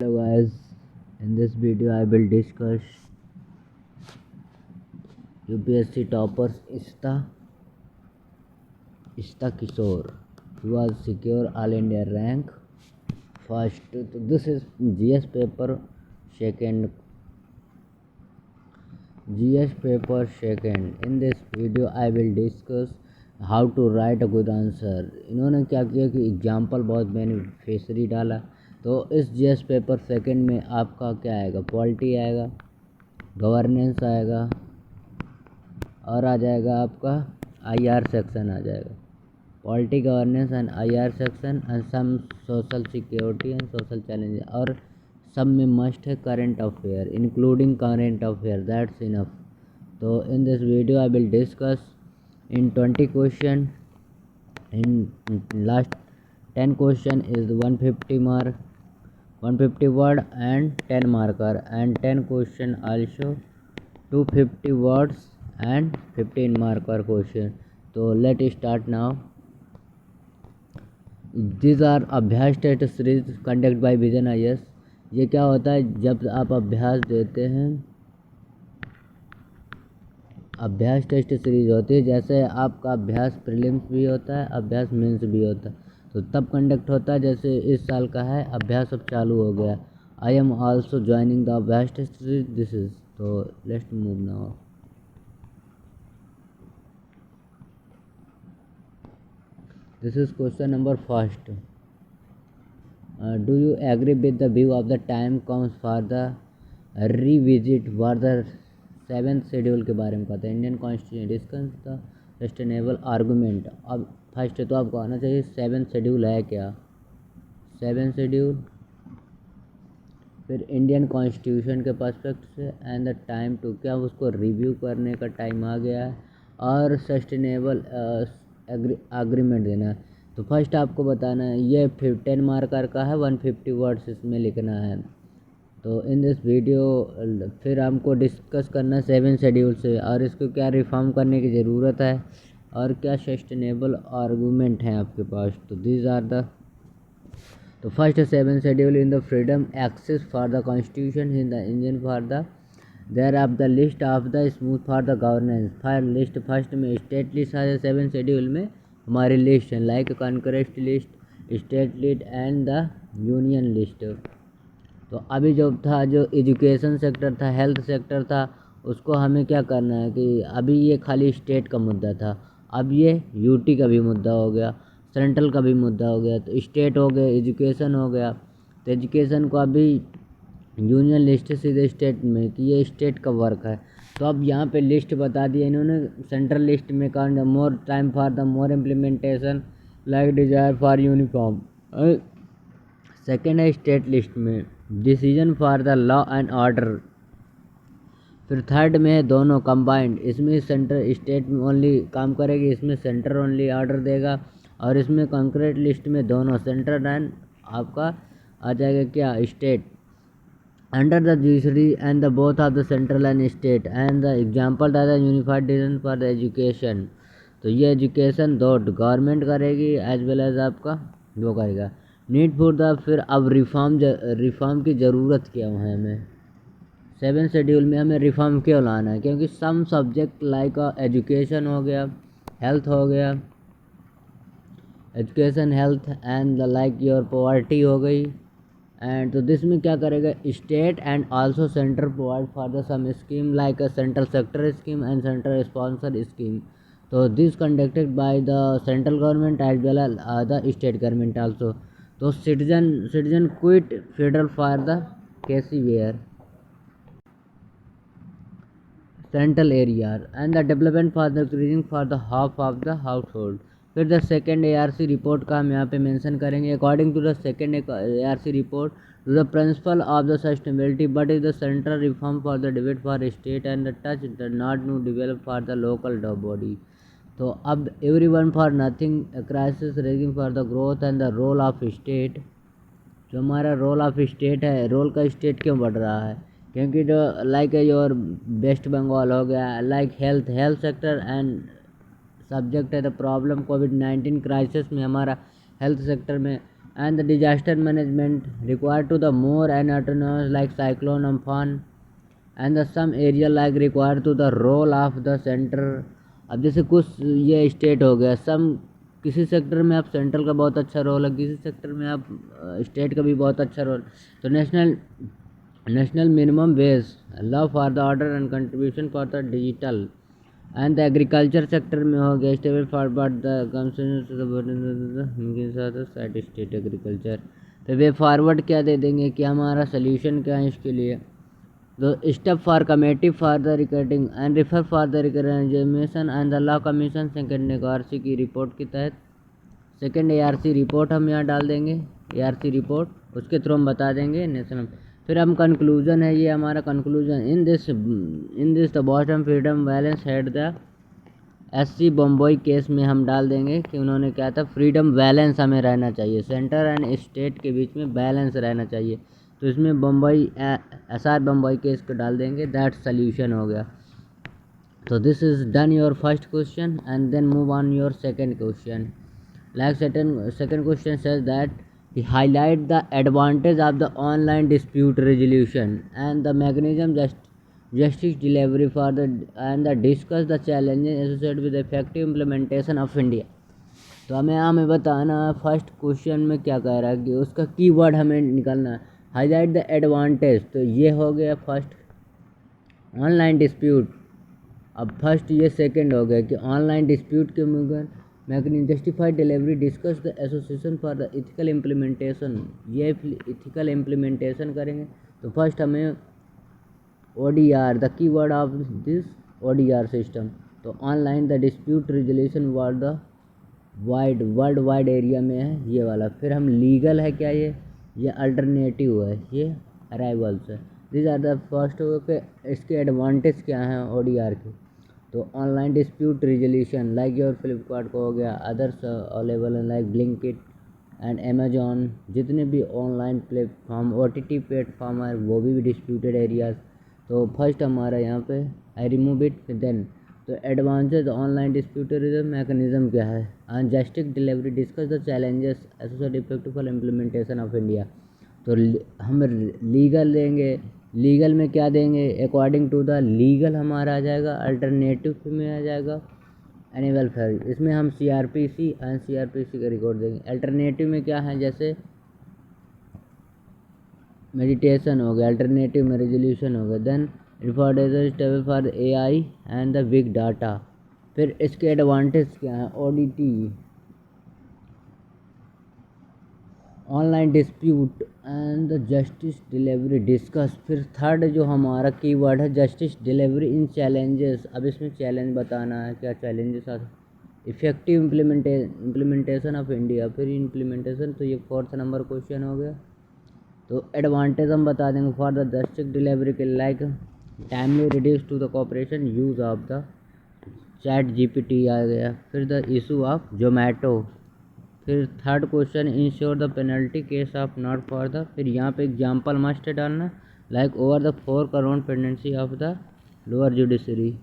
Hello guys, in this video I will discuss UPSC toppers Ishta Kishore, who was secure All India rank first. So this is GS paper second. In this video I will discuss how to write a good answer. इन्होंने क्या किया कि example बहुत beneficiary डाला। तो इस GS paper second में आपका क्या आएगा, पॉलिटी आएगा, गवर्नेंस आएगा और आ जाएगा आपका आईआर सेक्शन आ जाएगा। Polity, governance and IR section and some social security and social challenge, और सब में मस्ट है current affair, including current affair, that's enough. तो in this video I will discuss in 20 question. In last 10 question is 150 mark, 150 word and 10 marker, and 10 question also 250 words and 15 marker question. So let's start now. These are Abhyas test series conduct by Vision IAS। ये क्या होता है, जब आप अभ्यास देते हैं, अभ्यास टेस्ट सीरीज होती है। जैसे आपका अभ्यास प्रीलिम्स भी होता है, अभ्यास मेंस भी होता है, तो तब कंडक्ट होता है। जैसे इस साल का है, अभ्यास अब चालू हो गया। I am also joining the Abhyas test series, this is. तो let's move now. This is question number first. Do you agree with the view of the time comes for the revisit for the 7th schedule के बारे में कहते हैं। Indian constitution discuss the sustainable argument. अब first तो आपको आना चाहिए 7th शेड्यूल है क्या, 7th शेड्यूल, फिर इंडियन कॉन्स्टिट्यूशन के पर्सपेक्टिव से, एंड द टाइम टू, क्या उसको रिव्यू करने का टाइम आ गया है, और सस्टेनेबल एग्रीमेंट देना है। तो फर्स्ट आपको बताना है, ये 10 मार्कर का है, 150 वर्ड्स इसमें लिखना है। तो इन दिस वीडियो फिर हमको डिस्कस करना है 7th शेड्यूल से, और इसको क्या रिफॉर्म करने की ज़रूरत है, और क्या सस्टेनेबल आर्गूमेंट हैं आपके पास। तो दीज आर द, तो first 7th schedule in the freedom access for the constitution in the engine for the there of the list of the smooth for the governance. Fire list first में state list आ जाए 7th schedule में, हमारी list है like concurrent list, state list and the union list. तो अभी जो था, जो एजुकेशन सेक्टर था, हेल्थ सेक्टर था, उसको हमें क्या करना है कि अभी ये खाली स्टेट का मुद्दा था, अब ये यूटी का भी मुद्दा हो गया, सेंट्रल का भी मुद्दा हो गया। तो स्टेट हो गया, एजुकेशन हो गया, तो एजुकेशन को अभी यूनियन लिस्ट सीधे स्टेट में कि ये स्टेट का वर्क है। तो अब यहाँ पे लिस्ट बता दिया इन्होंने। सेंट्रल लिस्ट में का more time for the more implementation like desire for uniform. Second है स्टेट लिस्ट में decision for the law and order. फिर थर्ड में है दोनों कंबाइंड, इसमें सेंटर स्टेट में ओनली काम करेगी, इसमें सेंटर ओनली ऑर्डर देगा, और इसमें कंक्रीट लिस्ट में दोनों सेंटर एंड आपका आ जाएगा क्या, state. Under the judiciary and the both of the central and state and the example the unified decision for the education. तो ये एजुकेशन दो गवर्नमेंट करेगी एज वेल एज आपका वो करेगा। नीड फॉर द, फिर अब रिफॉर्म की ज़रूरत क्या है हमें 7th शेड्यूल में, हमें रिफॉर्म क्यों लाना है, क्योंकि सम सब्जेक्ट लाइक एजुकेशन हो गया, हेल्थ हो गया, education health and the like your poverty हो गई, एंड तो दिस में क्या करेगा, state and also centre provide for the some scheme like central sector scheme and central sponsor scheme. तो this conducted by the central government as well as the state government also. तो citizen quit federal for the case where central area and the development for the increasing for the half of the house hold. फिर the second ARC report का हम यहाँ पे mention करेंगे। According to the second ARC report, to the principal of the sustainability but is the central reform for the debate for state and the touch the not new develop for the local body. तो अब every one for nothing, crisis raging for the growth and the role of state. जो हमारा role of state है, role का state क्यों बढ़ रहा है, क्योंकि जो लाइक योर वेस्ट बंगाल हो गया, like health sector and subject है द प्रॉब्लम कोविड-19 क्राइसिस में हमारा हेल्थ सेक्टर में and the disaster management required to the more and autonomous like cyclone Amphan and the some area like required to the role of the center। अब जैसे कुछ ये state हो गया, सम किसी सेक्टर में आप सेंट्रल का बहुत अच्छा रोल है, किसी सेक्टर में आप स्टेट का भी बहुत अच्छा रोल। तो national minimum wage love for the order and contribution for the digital and the agriculture sector में हो गया stable forward the side state agriculture. तो वे फॉरवर्ड क्या दे देंगे कि हमारा सोल्यूशन क्या है इसके लिए। तो step for committee for the recording and refer for the recommendation and the law commission second ARC की रिपोर्ट के तहत सेकेंड ARC रिपोर्ट हम यहाँ डाल देंगे, ARC रिपोर्ट उसके थ्रू हम बता देंगे नेशनल। फिर हम कंक्लूजन है, ये हमारा conclusion in this the bottom freedom balance head the SC Bombay case में हम डाल देंगे कि उन्होंने क्या था, फ्रीडम बैलेंस हमें रहना चाहिए, सेंटर एंड स्टेट के बीच में बैलेंस रहना चाहिए। तो इसमें बम्बई SR बम्बई केस को डाल देंगे, दैट सल्यूशन हो गया। तो this is done your first question and then move on your second question. Like second question says that he highlight the advantage of the online dispute resolution and the mechanism justice delivery for the and the discuss the challenges associated with the effective implementation of India। तो हमें बताना first question में क्या कह रहा है कि उसका कीवर्ड हमें निकालना है, हाईलाइट द एडवांटेज। तो ये हो गया फर्स्ट ऑनलाइन डिस्प्यूट। अब फर्स्ट ये सेकंड हो गया कि ऑनलाइन डिस्प्यूट के mechanism justified delivery discuss the association for the ethical implementation. ये इथिकल इम्प्लीमेंटेशन करेंगे। तो फर्स्ट हमें ODR the keyword of this ODR system. तो online the dispute resolution world wide area में है ये वाला। फिर हम लीगल है क्या, ये अल्टरनेटिव है, ये अराइवल्स है। दिस आर द फर्स्ट हो के इसके एडवांटेज क्या हैं ODR के। तो online dispute resolution like your Flipkart को हो गया, others available like Blinkit and Amazon, जितने भी ऑनलाइन प्लेटफॉर्म OTT प्लेटफॉर्म है वो भी डिस्प्यूटेड एरियाज। तो फर्स्ट हमारा यहाँ पे आई रिमूव इट। देन तो एडवांसेज ऑनलाइन डिस्प्यूटेड मैकेनिज्म क्या है, justice delivery discuss the challenges associated effective for implementation of India. तो हम लीगल देंगे, लीगल में क्या देंगे, अकॉर्डिंग टू द लीगल हमारा आ जाएगा, अल्टरनेटिव में आ जाएगा एनिमल फेयर। इसमें हम CRPC एंड CRPC का रिकॉर्ड देंगे। अल्टरनेटिव में क्या है, जैसे मेडिटेशन हो गया, अल्टरनेटिव में रेजोल्यूशन हो गया। Then reformation table for AI and the big data. फिर इसके एडवांटेज क्या है, ODT online dispute and the justice delivery discuss. फिर थर्ड जो हमारा कीवर्ड है जस्टिस डिलीवरी इन चैलेंजेस। अब इसमें चैलेंज बताना है, क्या चैलेंजेस आते, इफेक्टिव इम्प्लीमेंटेशन ऑफ इंडिया। फिर इम्प्लीमेंटेशन, तो ये फोर्थ नंबर क्वेश्चन हो गया। तो एडवांटेज हम बता देंगे फॉर द जस्टिस डिलीवरी के like timely reduce to the cooperation use of the ChatGPT आ गया। फिर द इशू ऑफ जोमेटो। फिर third question ensure the penalty case of not for the. फिर यहाँ पे एग्जाम्पल मस्ट डालना like over the 4 crore pendency of the lower judiciary.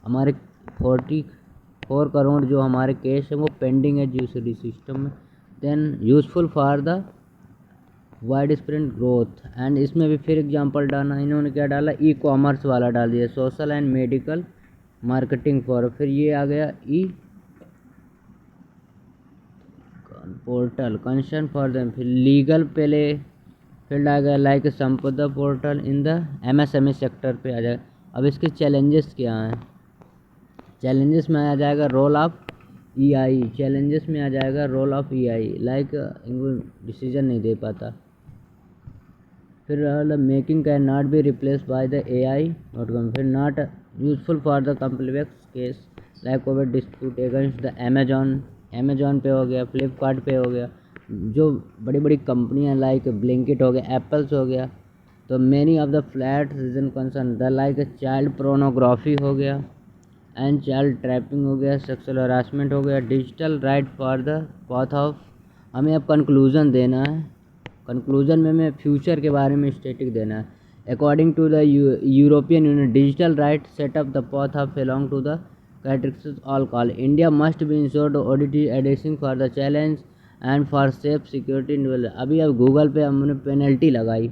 हमारे 44 करोड़ जो हमारे केस है वो पेंडिंग है जुडिशरी सिस्टम में। Then useful for the wide spread growth and इसमें भी फिर एग्जांपल डालना। इन्होंने क्या डाला, ई-कॉमर्स वाला डाल दिया, social and medical marketing for. फिर ये आ गया ई पोर्टल कंसर्न फॉर देम। फिर लीगल पहले फील्ड आ गया लाइक संपदा portal in the MSME sector पे आ जाएगा। अब इसके चैलेंजेस क्या हैं, चैलेंजेस में आ जाएगा रोल ऑफ EI। चैलेंजेस में आ जाएगा रोल ऑफ EI लाइक इनको डिसीजन नहीं दे पाता। फिर making can not be replace by the AI outcome. फिर not useful for the complex case like over dispute against the Amazon पे हो गया, फ्लिपकार्ट पे हो गया, जो बड़ी बड़ी कंपनियां लाइक ब्लिंकिट हो गया, एप्पल्स हो गया। तो many of the flat reason concern the like child pornography हो गया एंड चाइल्ड ट्रैपिंग हो गया, सेक्सुअल हरासमेंट हो गया, digital right for the path of. हमें अब कंक्लूजन देना है, कंक्लूजन में हमें फ्यूचर के बारे में स्टेटिक देना है। According to the European union digital right set up the path of along to the characteristics all call India must be ensured audit addressing for the challenge and for safe security. अभी अब Google पे हमने penalty लगाई,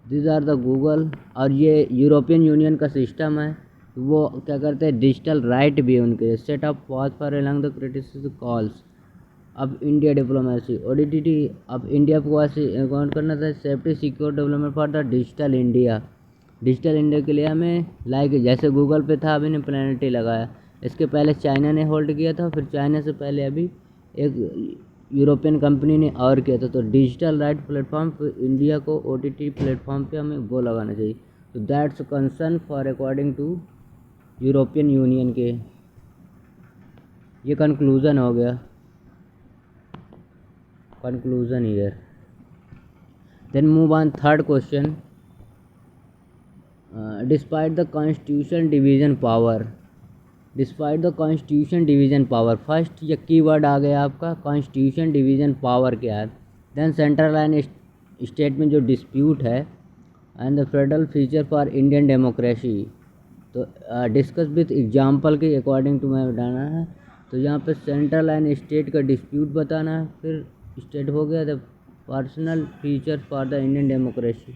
this are the Google. और ये European union का system है, वो क्या करते हैं, डिजिटल राइट भी है उनके, set up pause for along the criticism calls. अब इंडिया डिप्लोमेसी ODT, अब इंडिया को अकाउंट करना था safety secure development for the digital India. Digital India के लिए हमें लाइक जैसे गूगल पे था, अभी ने पेनल्टी लगाया। इसके पहले चाइना ने होल्ड किया था, फिर चाइना से पहले अभी एक यूरोपियन कंपनी ने और किया था। तो डिजिटल राइट प्लेटफॉर्म पे इंडिया को OTT प्लेटफॉर्म पे हमें वो लगाना चाहिए। तो that's concern for according to European union के। ये कंक्लूज़न हो गया, conclusion here. Then move on third question. Despite the constitution division power, despite the constitution division power, first ये कीवर्ड आ गया आपका कॉन्स्टिट्यूशन डिवीजन पावर क्या है। देन सेंट्रल एंड स्टेट में जो डिस्प्यूट है and the federal feature for Indian democracy. तो discuss with example के अकॉर्डिंग टू मैं बताना है। तो यहाँ पे सेंट्रल एंड स्टेट का डिस्प्यूट बताना है, फिर स्टेट हो गया the personal feature for the Indian democracy.